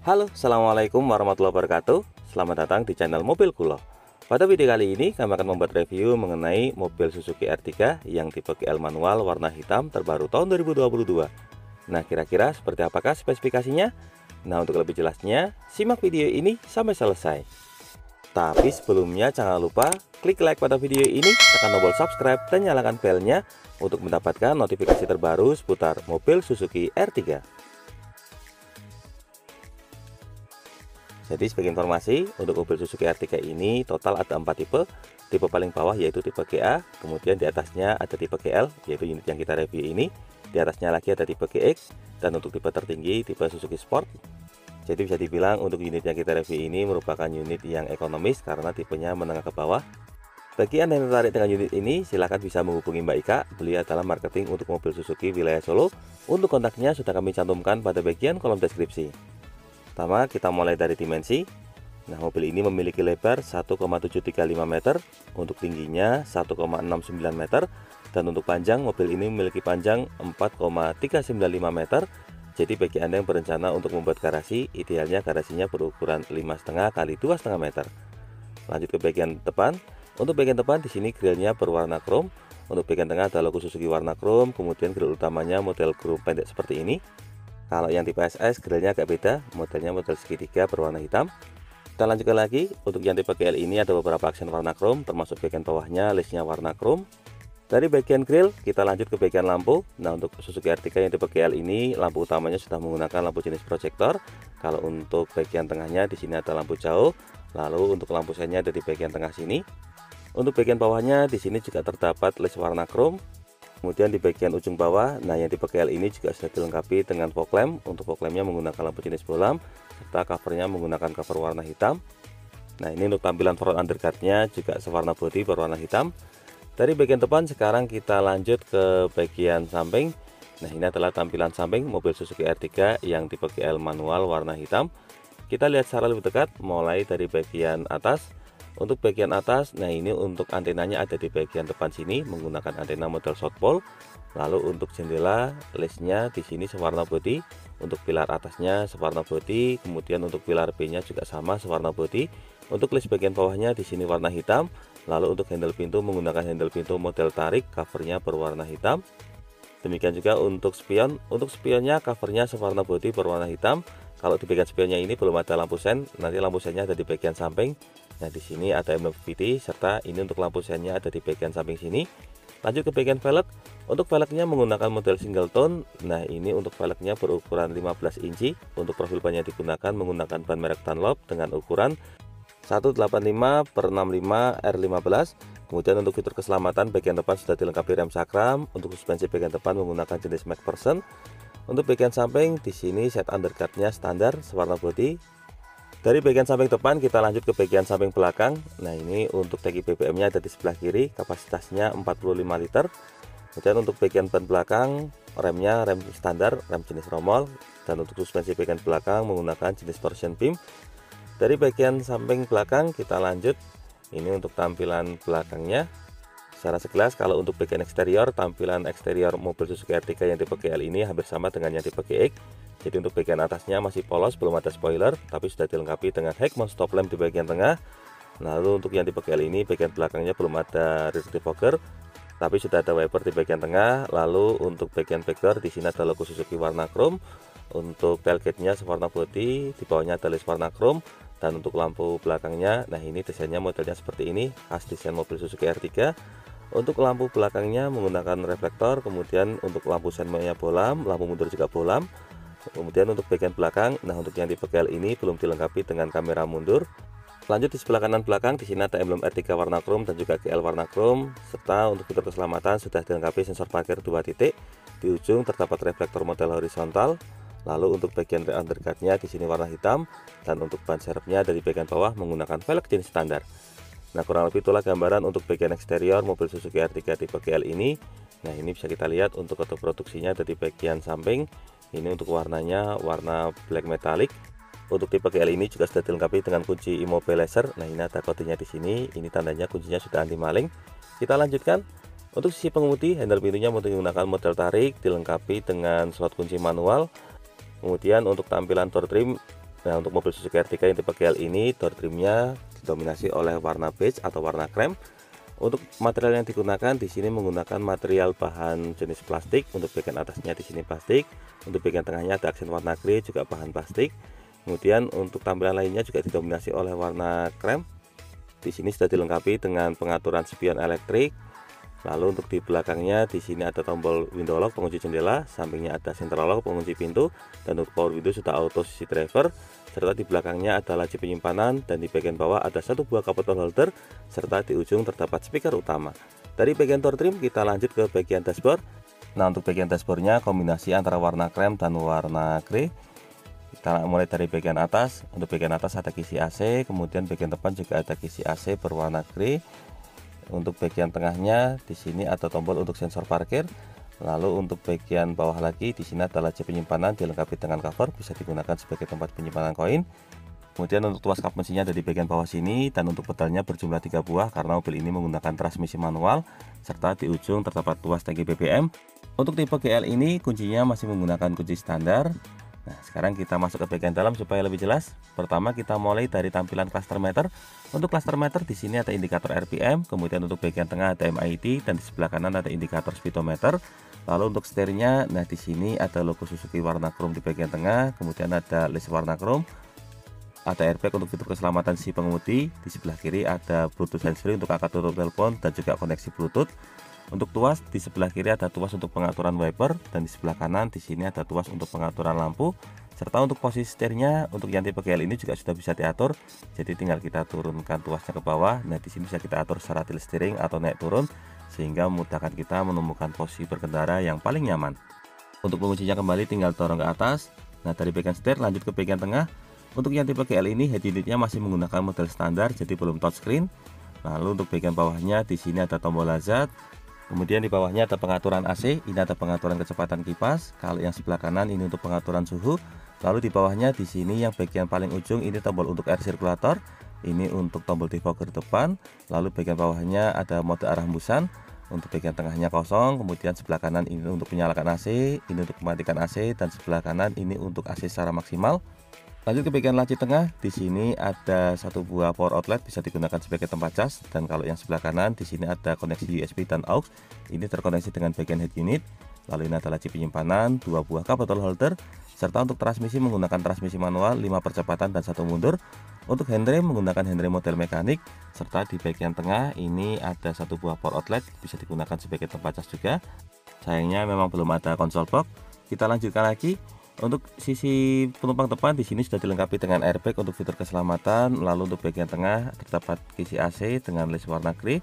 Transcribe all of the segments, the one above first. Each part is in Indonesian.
Halo, assalamualaikum warahmatullahi wabarakatuh. Selamat datang di channel Mobil Kulo. Pada video kali ini kami akan membuat review mengenai mobil Suzuki R3 yang tipe GL manual warna hitam terbaru tahun 2022. Nah, kira-kira seperti apakah spesifikasinya? Nah, untuk lebih jelasnya, simak video ini sampai selesai. Tapi sebelumnya jangan lupa klik like pada video ini, tekan tombol subscribe dan nyalakan belnya untuk mendapatkan notifikasi terbaru seputar mobil Suzuki R3. Jadi sebagai informasi, untuk mobil Suzuki R3 ini total ada 4 tipe. Tipe paling bawah yaitu tipe GA, kemudian di atasnya ada tipe GL, yaitu unit yang kita review ini. Di atasnya lagi ada tipe GX, dan untuk tipe tertinggi tipe Suzuki Sport. Jadi bisa dibilang untuk unit yang kita review ini merupakan unit yang ekonomis karena tipenya menengah ke bawah. Bagi Anda yang tertarik dengan unit ini, silahkan bisa menghubungi Mbak Ika. Beliau adalah marketing untuk mobil Suzuki wilayah Solo. Untuk kontaknya sudah kami cantumkan pada bagian kolom deskripsi. Pertama, kita mulai dari dimensi. Nah, mobil ini memiliki lebar 1,735 meter, untuk tingginya 1,69 meter, dan untuk panjang mobil ini memiliki panjang 4,395 meter. Jadi bagi Anda yang berencana untuk membuat garasi, idealnya garasinya berukuran 5,5 kali 2,5 meter. Lanjut ke bagian depan. Untuk bagian depan di sini grillnya berwarna chrome. Untuk bagian tengah ada logo Suzuki warna chrome, kemudian grill utamanya model chrome pendek seperti ini. Kalau yang tipe SS grillnya agak beda, modelnya model segitiga berwarna hitam. Kita lanjutkan lagi, untuk yang tipe GL ini ada beberapa aksen warna chrome, termasuk bagian bawahnya listnya warna chrome. Dari bagian grill kita lanjut ke bagian lampu. Nah, untuk Suzuki R3 yang tipe GL ini lampu utamanya sudah menggunakan lampu jenis proyektor. Kalau untuk bagian tengahnya di sini ada lampu jauh, lalu untuk lampu senya ada di bagian tengah sini. Untuk bagian bawahnya di sini juga terdapat list warna chrome. Kemudian di bagian ujung bawah, nah yang tipe GL ini juga sudah dilengkapi dengan fog lamp. Untuk fog lampnya menggunakan lampu jenis bolam, serta covernya menggunakan cover warna hitam. Nah, ini untuk tampilan front underguardnya juga sewarna bodi berwarna hitam. Dari bagian depan sekarang kita lanjut ke bagian samping. Nah, ini adalah tampilan samping mobil Suzuki R3 yang tipe GL manual warna hitam. Kita lihat secara lebih dekat mulai dari bagian atas. Untuk bagian atas, nah ini untuk antenanya ada di bagian depan sini menggunakan antena model South Pole. Lalu untuk jendela listnya di sini sewarna bodi. Untuk pilar atasnya sewarna bodi, kemudian untuk pilar B-nya juga sama sewarna bodi. Untuk list bagian bawahnya di sini warna hitam. Lalu untuk handle pintu menggunakan handle pintu model tarik, covernya berwarna hitam. Demikian juga untuk spion. Untuk spionnya covernya sewarna bodi berwarna hitam. Kalau di bagian spionnya ini belum ada lampu sen, nanti lampu sennya ada di bagian samping. Nah, di sini ada emblem VVT, serta ini untuk lampu sennya ada di bagian samping sini. Lanjut ke bagian velg. Untuk velgnya menggunakan model single tone. Nah, ini untuk velgnya berukuran 15 inci. Untuk profil bannya digunakan menggunakan ban merek Dunlop dengan ukuran 185/65 R15. Kemudian untuk fitur keselamatan bagian depan sudah dilengkapi rem sakram. Untuk suspensi bagian depan menggunakan jenis MacPherson. Untuk bagian samping di sini set underguardnya standar sewarna bodi. Dari bagian samping depan kita lanjut ke bagian samping belakang. Nah, ini untuk tangki BBM-nya ada di sebelah kiri, kapasitasnya 45 liter. Kemudian untuk bagian ban belakang, remnya rem standar, rem jenis Rommel. Dan untuk suspensi bagian belakang menggunakan jenis torsion beam. Dari bagian samping belakang kita lanjut. Ini untuk tampilan belakangnya. Secara sekilas kalau untuk bagian eksterior, tampilan eksterior mobil Suzuki R3 yang tipe GL ini hampir sama dengan yang tipe GX. Jadi untuk bagian atasnya masih polos, belum ada spoiler, tapi sudah dilengkapi dengan head mount stop lamp di bagian tengah. Lalu untuk yang tipe GL ini bagian belakangnya belum ada rear defogger, tapi sudah ada wiper di bagian tengah. Lalu untuk bagian backdoor di sini ada logo Suzuki warna chrome. Untuk tailgate-nya sewarna bodi, di bawahnya ada list warna chrome. Dan untuk lampu belakangnya, nah ini desainnya modelnya seperti ini, khas desain mobil Suzuki R3. Untuk lampu belakangnya menggunakan reflektor, kemudian untuk lampu sennya bolam, lampu mundur juga bolam. Kemudian untuk bagian belakang, nah untuk yang tipe GL ini belum dilengkapi dengan kamera mundur. Lanjut di sebelah kanan belakang, di sini ada emblem R3 warna chrome dan juga GL warna chrome, serta untuk fitur keselamatan sudah dilengkapi sensor parkir 2 titik. Di ujung terdapat reflektor model horizontal. Lalu untuk bagian rear underguardnya di sini warna hitam, dan untuk ban serepnya dari bagian bawah menggunakan velg jenis standar. Nah, kurang lebih itulah gambaran untuk bagian eksterior mobil Suzuki R3 tipe GL ini. Nah, ini bisa kita lihat untuk kode produksinya ada di bagian samping. Ini untuk warnanya warna black metallic. Untuk tipe GL ini juga sudah dilengkapi dengan kunci immobilizer. Nah, ini ada kodenya di sini. Ini tandanya kuncinya sudah anti maling. Kita lanjutkan. Untuk sisi pengemudi, handle pintunya menggunakan model tarik, dilengkapi dengan slot kunci manual. Kemudian untuk tampilan door trim Nah, untuk mobil Suzuki Ertiga yang tipe GL ini door trimnya didominasi oleh warna beige atau warna krem. Untuk material yang digunakan di sini menggunakan material bahan jenis plastik. Untuk bagian atasnya di sini plastik, untuk bagian tengahnya ada aksen warna grey juga bahan plastik. Kemudian untuk tampilan lainnya juga didominasi oleh warna krem. Di sini sudah dilengkapi dengan pengaturan spion elektrik. Lalu untuk di belakangnya di sini ada tombol window lock pengunci jendela, sampingnya ada central lock pengunci pintu, dan untuk power window sudah auto sisi driver. Serta di belakangnya ada laci penyimpanan, dan di bagian bawah ada satu buah cup holder, serta di ujung terdapat speaker utama. Dari bagian door trim kita lanjut ke bagian dashboard. Nah, untuk bagian dashboardnya kombinasi antara warna krem dan warna grey. Kita mulai dari bagian atas. Untuk bagian atas ada kisi AC, kemudian bagian depan juga ada kisi AC berwarna grey. Untuk bagian tengahnya di sini ada tombol untuk sensor parkir. Lalu untuk bagian bawah lagi di sini ada laci penyimpanan dilengkapi dengan cover, bisa digunakan sebagai tempat penyimpanan koin. Kemudian untuk tuas kap mesinnya ada di bagian bawah sini, dan untuk pedalnya berjumlah 3 buah karena mobil ini menggunakan transmisi manual, serta di ujung terdapat tuas tangki BBM. Untuk tipe GL ini kuncinya masih menggunakan kunci standar. Nah, sekarang kita masuk ke bagian dalam supaya lebih jelas. Pertama kita mulai dari tampilan cluster meter. Untuk cluster meter di sini ada indikator RPM, kemudian untuk bagian tengah ada MID, dan di sebelah kanan ada indikator speedometer. Lalu untuk setirnya, nah di sini ada logo Suzuki warna chrome di bagian tengah, kemudian ada list warna chrome. Ada airbag untuk fitur keselamatan si pengemudi. Di sebelah kiri ada Bluetooth handsfree untuk angkat tutup telepon dan juga koneksi Bluetooth. Untuk tuas di sebelah kiri ada tuas untuk pengaturan wiper, dan di sebelah kanan di sini ada tuas untuk pengaturan lampu. Serta untuk posisi setirnya untuk yang tipe GL ini juga sudah bisa diatur. Jadi tinggal kita turunkan tuasnya ke bawah. Nah, di sini bisa kita atur secara tilt steering atau naik turun sehingga memudahkan kita menemukan posisi berkendara yang paling nyaman. Untuk menguncinya kembali tinggal dorong ke atas. Nah, dari bagian setir lanjut ke bagian tengah. Untuk yang tipe GL ini head unitnya masih menggunakan model standar, jadi belum touchscreen. Lalu untuk bagian bawahnya di sini ada tombol hazard. Kemudian di bawahnya ada pengaturan AC, ini ada pengaturan kecepatan kipas. Kalau yang sebelah kanan ini untuk pengaturan suhu. Lalu di bawahnya di sini yang bagian paling ujung ini tombol untuk air circulator. Ini untuk tombol defogger depan. Lalu bagian bawahnya ada mode arah hembusan. Untuk bagian tengahnya kosong. Kemudian sebelah kanan ini untuk menyalakan AC, ini untuk mematikan AC, dan sebelah kanan ini untuk AC secara maksimal. Lanjut ke bagian laci tengah, di sini ada satu buah power outlet bisa digunakan sebagai tempat cas, dan kalau yang sebelah kanan di sini ada koneksi USB dan aux. Ini terkoneksi dengan bagian head unit. Lalu ini ada laci penyimpanan, 2 buah cup bottle holder, serta untuk transmisi menggunakan transmisi manual 5 percepatan dan 1 mundur. Untuk handrem menggunakan handrem model mekanik, serta di bagian tengah ini ada satu buah power outlet bisa digunakan sebagai tempat cas juga. Sayangnya memang belum ada konsol box. Kita lanjutkan lagi. Untuk sisi penumpang depan di sini sudah dilengkapi dengan airbag untuk fitur keselamatan. Lalu untuk bagian tengah terdapat kisi AC dengan list warna grey.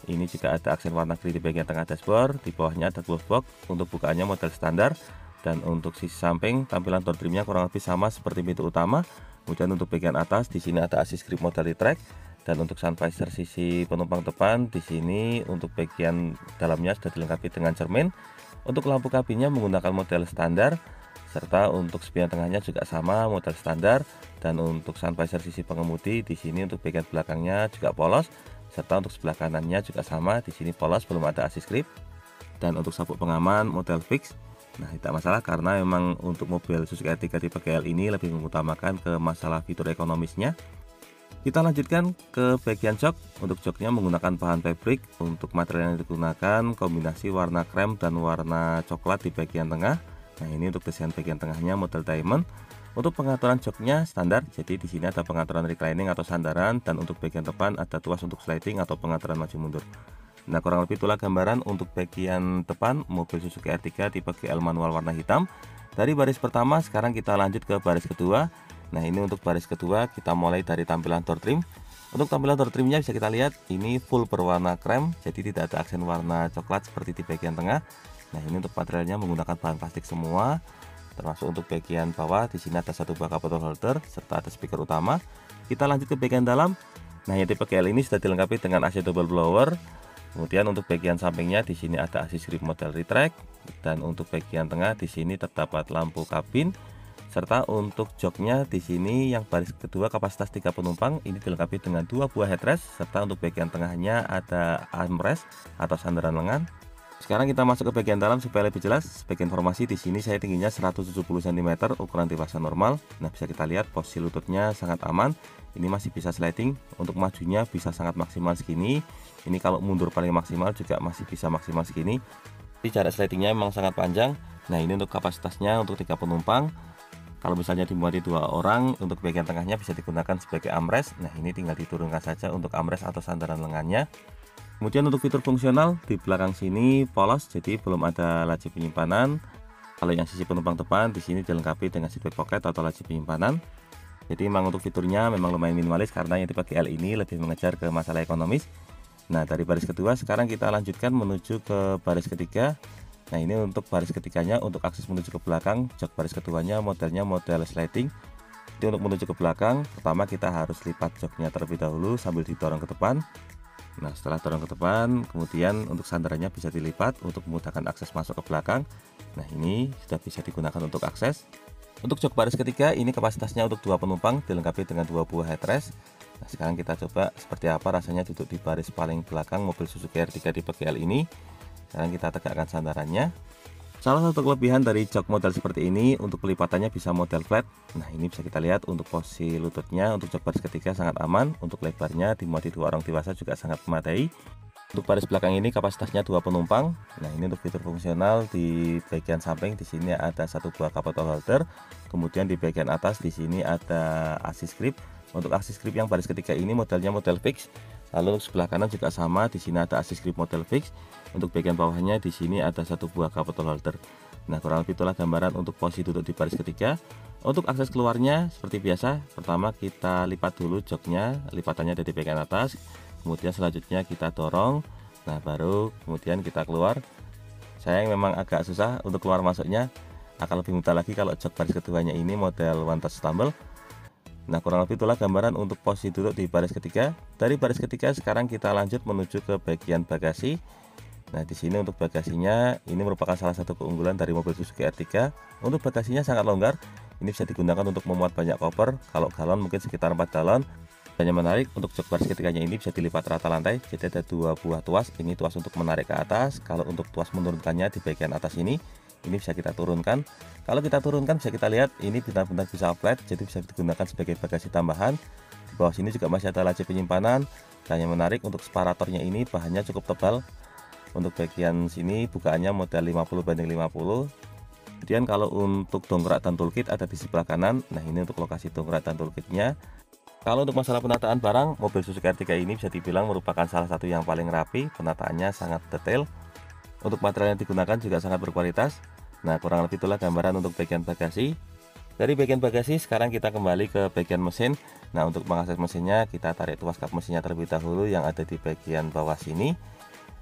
Ini juga ada aksen warna grey di bagian tengah dashboard. Di bawahnya ada glove box untuk bukaannya model standar. Dan untuk sisi samping tampilan door trimnya kurang lebih sama seperti pintu utama. Kemudian untuk bagian atas di sini ada assist grip model retract. Dan untuk sun visor sisi penumpang depan di sini untuk bagian dalamnya sudah dilengkapi dengan cermin. Untuk lampu kabinnya menggunakan model standar. Serta untuk spion tengahnya juga sama model standar, dan untuk sun visor sisi pengemudi di sini untuk bagian belakangnya juga polos, serta untuk sebelah kanannya juga sama, di sini polos belum ada assist grip. Dan untuk sabuk pengaman model fix. Nah, tidak masalah karena memang untuk mobil Suzuki Ertiga tipe GL ini lebih mengutamakan ke masalah fitur ekonomisnya. Kita lanjutkan ke bagian jok. Untuk joknya menggunakan bahan fabric. Untuk material yang digunakan kombinasi warna krem dan warna coklat di bagian tengah. Nah, ini untuk desain bagian tengahnya model diamond. Untuk pengaturan joknya standar, jadi di sini ada pengaturan reclining atau sandaran, dan untuk bagian depan ada tuas untuk sliding atau pengaturan maju mundur. Nah, kurang lebih itulah gambaran untuk bagian depan mobil Suzuki Ertiga tipe GL manual warna hitam. Dari baris pertama sekarang kita lanjut ke baris kedua. Nah, ini untuk baris kedua kita mulai dari tampilan door trim. Untuk tampilan door trimnya bisa kita lihat ini full berwarna krem, jadi tidak ada aksen warna coklat seperti di bagian tengah. Nah, ini untuk materialnya menggunakan bahan plastik semua, termasuk untuk bagian bawah di sini ada satu buah cup bottle holder serta ada speaker utama. Kita lanjut ke bagian dalam. Nah, yang tipe GL ini sudah dilengkapi dengan AC double blower. Kemudian untuk bagian sampingnya di sini ada assist grip model retract, dan untuk bagian tengah di sini terdapat lampu kabin. Serta untuk joknya di sini yang baris kedua kapasitas 3 penumpang ini dilengkapi dengan 2 buah headrest, serta untuk bagian tengahnya ada armrest atau sandaran lengan. Sekarang kita masuk ke bagian dalam supaya lebih jelas. Sebagai informasi, di sini saya tingginya 170 cm, ukuran dewasa normal. Nah, bisa kita lihat posisi lututnya sangat aman. Ini masih bisa sliding. Untuk majunya bisa sangat maksimal segini. Ini kalau mundur paling maksimal juga masih bisa maksimal segini. Jadi jarak slidingnya memang sangat panjang. Nah, ini untuk kapasitasnya untuk 3 penumpang. Kalau misalnya dimuati 2 orang, untuk bagian tengahnya bisa digunakan sebagai armrest. Nah, ini tinggal diturunkan saja untuk armrest atau sandaran lengannya. Kemudian untuk fitur fungsional, di belakang sini polos, jadi belum ada laci penyimpanan. Kalau yang sisi penumpang depan, di sini dilengkapi dengan seatbelt pocket atau laci penyimpanan. Jadi memang untuk fiturnya memang lumayan minimalis karena yang tipe GL ini lebih mengejar ke masalah ekonomis. Nah, dari baris kedua sekarang kita lanjutkan menuju ke baris ketiga. Nah, ini untuk baris ketiganya, untuk akses menuju ke belakang, jok baris keduanya modelnya model sliding. Jadi untuk menuju ke belakang, pertama kita harus lipat joknya terlebih dahulu sambil didorong ke depan. Nah, setelah dorong ke depan, kemudian untuk sandarannya bisa dilipat untuk memudahkan akses masuk ke belakang. Nah, ini sudah bisa digunakan untuk akses. Untuk jok baris ketiga, ini kapasitasnya untuk 2 penumpang, dilengkapi dengan 2 buah headrest. Nah, sekarang kita coba seperti apa rasanya duduk di baris paling belakang mobil Suzuki R3 tipe GL ini. Sekarang kita tegakkan sandarannya. Salah satu kelebihan dari jok model seperti ini, untuk pelipatannya bisa model flat. Nah, ini bisa kita lihat untuk posisi lututnya untuk jok baris ketiga sangat aman. Untuk lebarnya dimuati 2 orang dewasa juga sangat memadai. Untuk baris belakang ini kapasitasnya 2 penumpang. Nah, ini untuk fitur fungsional di bagian samping di sini ada 1 buah cup bottle holder. Kemudian di bagian atas di sini ada assist grip. Untuk assist grip yang baris ketiga ini modelnya model fix. Lalu sebelah kanan juga sama, di sini ada assist grip model fix. Untuk bagian bawahnya di sini ada 1 buah cup bottle holder. Nah, kurang lebih itulah gambaran untuk posisi duduk di baris ketiga. Untuk akses keluarnya seperti biasa, pertama kita lipat dulu joknya, lipatannya dari bagian atas. Kemudian selanjutnya kita dorong. Nah, baru kemudian kita keluar. Sayang memang agak susah untuk keluar masuknya. Akan lebih mudah lagi kalau jok baris keduanya ini model one touch tumble. Nah, kurang lebih itulah gambaran untuk posisi duduk di baris ketiga. Dari baris ketiga sekarang kita lanjut menuju ke bagian bagasi. Nah, di sini untuk bagasinya ini merupakan salah satu keunggulan dari mobil Suzuki R3. Untuk bagasinya sangat longgar. Ini bisa digunakan untuk memuat banyak koper. Kalau galon mungkin sekitar 4 galon. Dan yang menarik, untuk jok baris ketiganya ini bisa dilipat rata lantai. Jadi ada 2 buah tuas. Ini tuas untuk menarik ke atas. Kalau untuk tuas menurunkannya di bagian atas ini bisa kita turunkan. Kalau kita turunkan bisa kita lihat ini benar-benar bisa flat, jadi bisa digunakan sebagai bagasi tambahan. Di bawah sini juga masih ada laci penyimpanan. Dan yang menarik, untuk separatornya ini bahannya cukup tebal. Untuk bagian sini bukaannya model 50/50. Kemudian kalau untuk dongkrak dan toolkit ada di sebelah kanan. Nah, ini untuk lokasi dongkrak dan toolkitnya. Kalau untuk masalah penataan barang, mobil Suzuki R3 ini bisa dibilang merupakan salah satu yang paling rapi. Penataannya sangat detail. Untuk material yang digunakan juga sangat berkualitas. Nah, kurang lebih itulah gambaran untuk bagian bagasi. Dari bagian bagasi sekarang kita kembali ke bagian mesin. Nah, untuk mengakses mesinnya kita tarik tuas kap mesinnya terlebih dahulu yang ada di bagian bawah sini.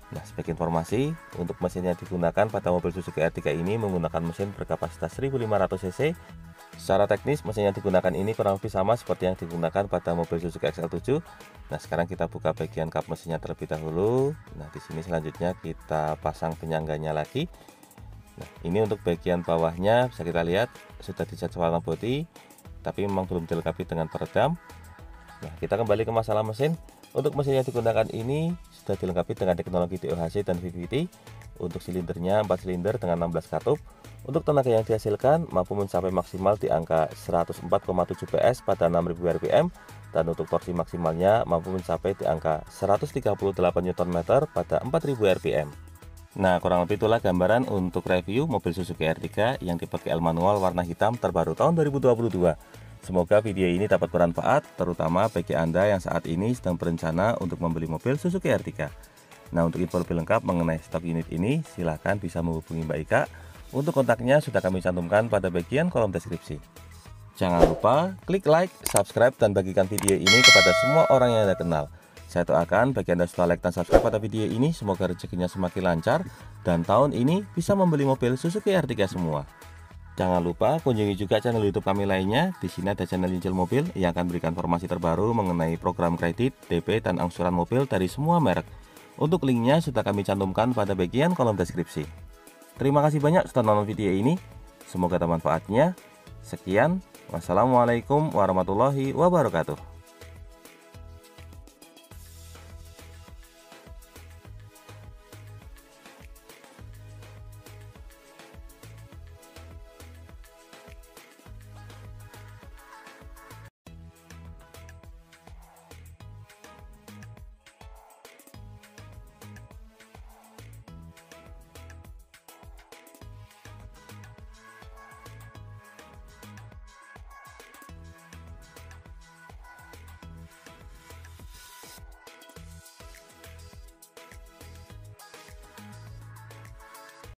Nah, sebagai informasi, untuk mesin yang digunakan pada mobil Suzuki R3 ini menggunakan mesin berkapasitas 1500 cc. Secara teknis mesin yang digunakan ini kurang lebih sama seperti yang digunakan pada mobil Suzuki XL7. Nah, sekarang kita buka bagian kap mesinnya terlebih dahulu. Nah, di sini selanjutnya kita pasang penyangganya lagi. Nah, ini untuk bagian bawahnya bisa kita lihat sudah dicat warna bodi, tapi memang belum dilengkapi dengan peredam. Nah, kita kembali ke masalah mesin. Untuk mesin yang digunakan ini sudah dilengkapi dengan teknologi DOHC dan VVT. Untuk silindernya 4 silinder dengan 16 katup. Untuk tenaga yang dihasilkan mampu mencapai maksimal di angka 104,7 PS pada 6000 rpm. Dan untuk torsi maksimalnya mampu mencapai di angka 138 Nm pada 4000 rpm. Nah, kurang lebih itulah gambaran untuk review mobil Suzuki R3 yang tipe GL manual warna hitam terbaru tahun 2022. Semoga video ini dapat bermanfaat, terutama bagi Anda yang saat ini sedang berencana untuk membeli mobil Suzuki R3. Nah, untuk info lebih lengkap mengenai stok unit ini, silahkan bisa menghubungi Mbak Ika. Untuk kontaknya sudah kami cantumkan pada bagian kolom deskripsi. Jangan lupa klik like, subscribe, dan bagikan video ini kepada semua orang yang Anda kenal. Saya doakan bagi Anda setelah like dan subscribe pada video ini, semoga rezekinya semakin lancar dan tahun ini bisa membeli mobil Suzuki R3 semua. Jangan lupa kunjungi juga channel YouTube kami lainnya. Di sini ada channel Nyicil Mobil yang akan berikan informasi terbaru mengenai program kredit, DP, dan angsuran mobil dari semua merek. Untuk linknya sudah kami cantumkan pada bagian kolom deskripsi. Terima kasih banyak sudah nonton video ini. Semoga ada manfaatnya. Sekian, wassalamualaikum warahmatullahi wabarakatuh.